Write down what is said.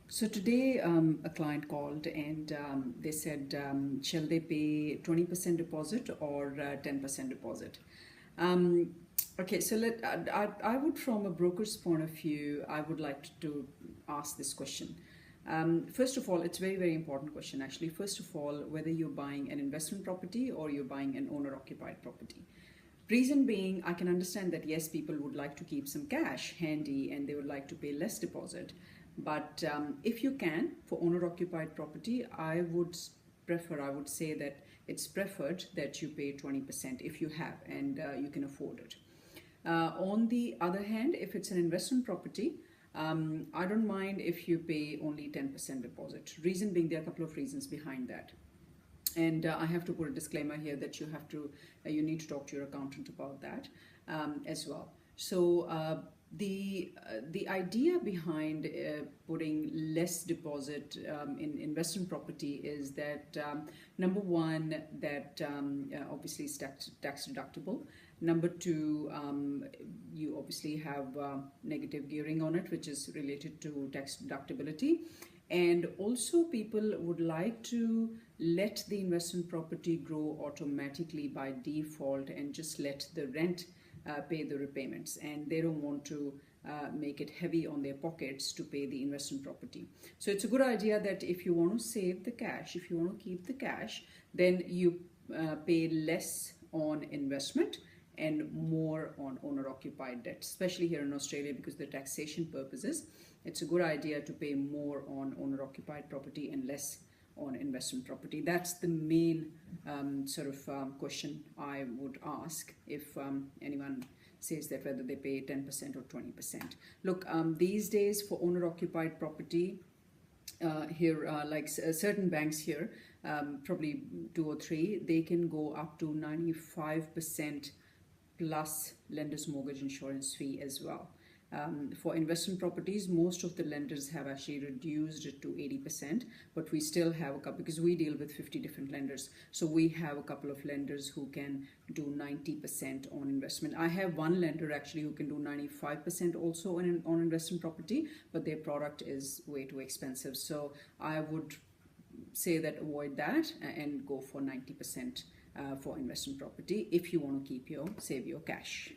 So today, a client called and they said, shall they pay 20% deposit or 10% deposit? Um, okay, so I would, from a broker's point of view, I would like to ask this question. First of all, it's a very, very important question actually. First of all, whether you're buying an investment property or you're buying an owner-occupied property. Reason being, I can understand that yes, people would like to keep some cash handy and they would like to pay less deposit. But if you can, for owner-occupied property, I would say that it's preferred that you pay 20% if you have and you can afford it. On the other hand, if it's an investment property, I don't mind if you pay only 10% deposit. Reason being, there are a couple of reasons behind that. And I have to put a disclaimer here that you need to talk to your accountant about that as well. So the idea behind putting less deposit in investment property is that number one, that obviously is tax deductible. Number two, you obviously have negative gearing on it, which is related to tax deductibility. And also people would like to let the investment property grow automatically by default and just let the rent pay the repayments, and they don't want to make it heavy on their pockets to pay the investment property. So it's a good idea that if you want to save the cash, if you want to keep the cash, then you pay less on investment and more on owner-occupied debt, especially here in Australia because of the taxation purposes. It's a good idea to pay more on owner-occupied property and less on investment property. That's the main question I would ask if anyone says that whether they pay 10% or 20%. Look, these days for owner-occupied property, certain banks here, probably two or three, they can go up to 95% plus lender's mortgage insurance fee as well. For investment properties, most of the lenders have actually reduced it to 80%, but we still have a couple, because we deal with 50 different lenders. So we have a couple of lenders who can do 90% on investment. I have one lender actually who can do 95% also on investment property, but their product is way too expensive. So I would say that avoid that and go for 90% for investment property if you want to save your cash.